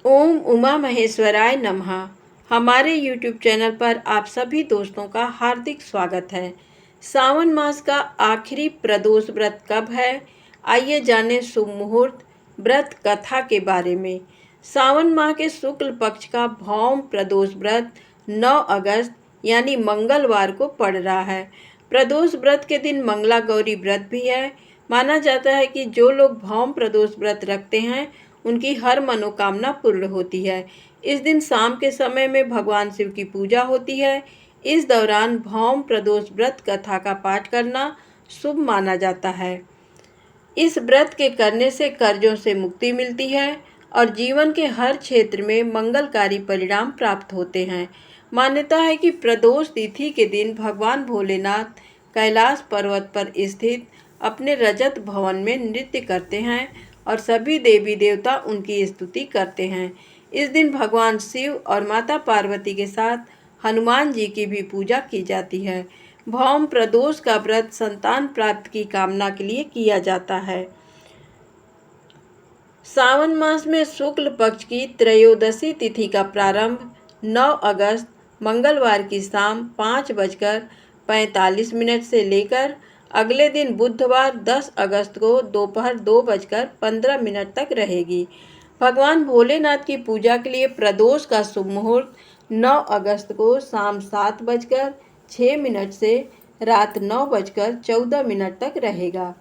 ओम उमा महेश्वराय नमः। हमारे YouTube channel पर आप सभी दोस्तों का हार्दिक स्वागत है। सावन मास का आखिरी प्रदोष व्रत कब है? आइए जानें शुभ मुहूर्त व्रत कथा के बारे में। सावन माह के शुक्ल पक्ष का भौम प्रदोष व्रत 9 अगस्त यानी मंगलवार को पड़ रहा है। प्रदोष व्रत के दिन मंगला गौरी व्रत भी है। माना जाता है कि जो लोग भौम प्रदोष व्रत रखते हैं उनकी हर मनोकामना पूर्ण होती है। इस दिन शाम के समय में भगवान शिव की पूजा होती है। इस दौरान भौम प्रदोष व्रत कथा का पाठ करना शुभ माना जाता है। इस व्रत के करने से कर्जों से मुक्ति मिलती है और जीवन के हर क्षेत्र में मंगलकारी परिणाम प्राप्त होते हैं। मान्यता है कि प्रदोष तिथि के दिन भगवान भोलेनाथ कैलाश पर्वत पर स्थित अपने रजत भवन में नृत्य करते हैं और सभी देवी देवता उनकी स्तुति करते हैं। इस दिन भगवान शिव और माता पार्वती के साथ हनुमान जी की भी पूजा की जाती है। भौम प्रदोष का व्रत संतान प्राप्ति की कामना के लिए किया जाता है। सावन मास में शुक्ल पक्ष की त्रयोदशी तिथि का प्रारंभ 9 अगस्त मंगलवार की शाम 5:45 से लेकर अगले दिन बुधवार 10 अगस्त को दोपहर 2:15 तक रहेगी। भगवान भोलेनाथ की पूजा के लिए प्रदोष का शुभ मुहूर्त 9 अगस्त को शाम 7:06 से रात 9:14 तक रहेगा।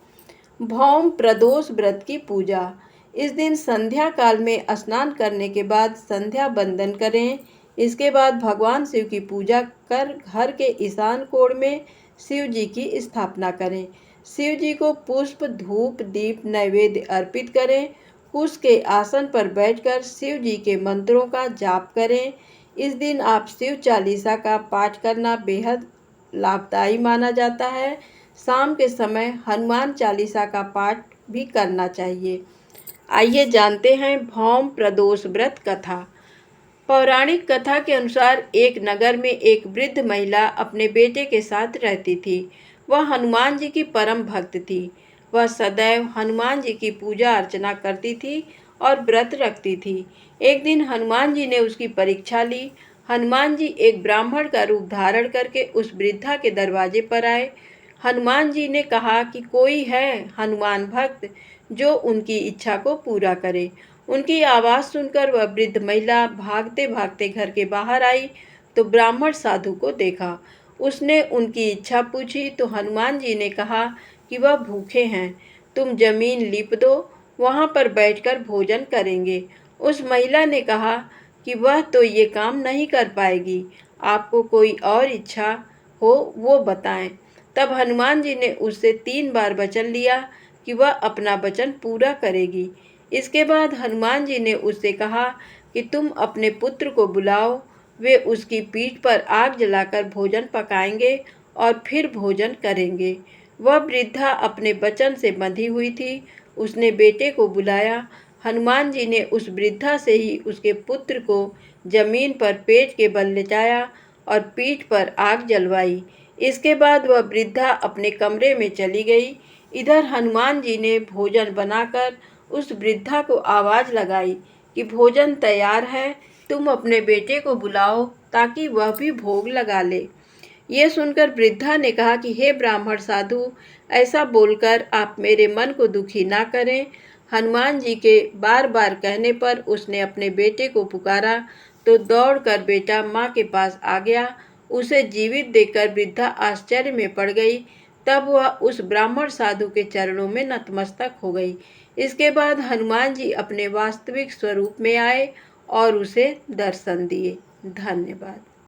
भौम प्रदोष व्रत की पूजा। इस दिन संध्या काल में स्नान करने के बाद संध्या बंदन करें। इसके बाद भगवान शिव की पूजा कर घर के ईशान कोण में शिव जी की स्थापना करें। शिव जी को पुष्प धूप दीप नैवेद्य अर्पित करें। कुश के आसन पर बैठकर शिव जी के मंत्रों का जाप करें। इस दिन आप शिव चालीसा का पाठ करना बेहद लाभदायी माना जाता है। शाम के समय हनुमान चालीसा का पाठ भी करना चाहिए। आइए जानते हैं भौम प्रदोष व्रत कथा। पौराणिक कथा के अनुसार एक नगर में एक वृद्ध महिला अपने बेटे के साथ रहती थी। वह हनुमान जी की परम भक्त थी। वह सदैव हनुमान जी की पूजा अर्चना करती थी और व्रत रखती थी। एक दिन हनुमान जी ने उसकी परीक्षा ली। हनुमान जी एक ब्राह्मण का रूप धारण करके उस वृद्धा के दरवाजे पर आए। हनुमान जी ने कहा कि कोई है हनुमान भक्त जो उनकी इच्छा को पूरा करे। उनकी आवाज़ सुनकर वह वृद्ध महिला भागते भागते घर के बाहर आई तो ब्राह्मण साधु को देखा। उसने उनकी इच्छा पूछी तो हनुमान जी ने कहा कि वह भूखे हैं, तुम जमीन लीप दो, वहाँ पर बैठकर भोजन करेंगे। उस महिला ने कहा कि वह तो ये काम नहीं कर पाएगी, आपको कोई और इच्छा हो वो बताएं। तब हनुमान जी ने उससे 3 बार वचन लिया कि वह अपना वचन पूरा करेगी। इसके बाद हनुमान जी ने उससे कहा कि तुम अपने पुत्र को बुलाओ, वे उसकी पीठ पर आग जलाकर भोजन पकाएंगे और फिर भोजन करेंगे। वह वृद्धा अपने वचन से बंधी हुई थी। उसने बेटे को बुलाया। हनुमान जी ने उस वृद्धा से ही उसके पुत्र को जमीन पर पेट के बल लेटाया और पीठ पर आग जलवाई। इसके बाद वह वृद्धा अपने कमरे में चली गई। इधर हनुमान जी ने भोजन बनाकर उस वृद्धा को आवाज़ लगाई कि भोजन तैयार है, तुम अपने बेटे को बुलाओ ताकि वह भी भोग लगा ले। ये सुनकर वृद्धा ने कहा कि हे ब्राह्मण साधु, ऐसा बोलकर आप मेरे मन को दुखी ना करें। हनुमान जी के बार बार कहने पर उसने अपने बेटे को पुकारा तो दौड़कर बेटा माँ के पास आ गया। उसे जीवित देखकर वृद्धा आश्चर्य में पड़ गई। तब वह उस ब्राह्मण साधु के चरणों में नतमस्तक हो गई। इसके बाद हनुमान जी अपने वास्तविक स्वरूप में आए और उसे दर्शन दिए। धन्यवाद।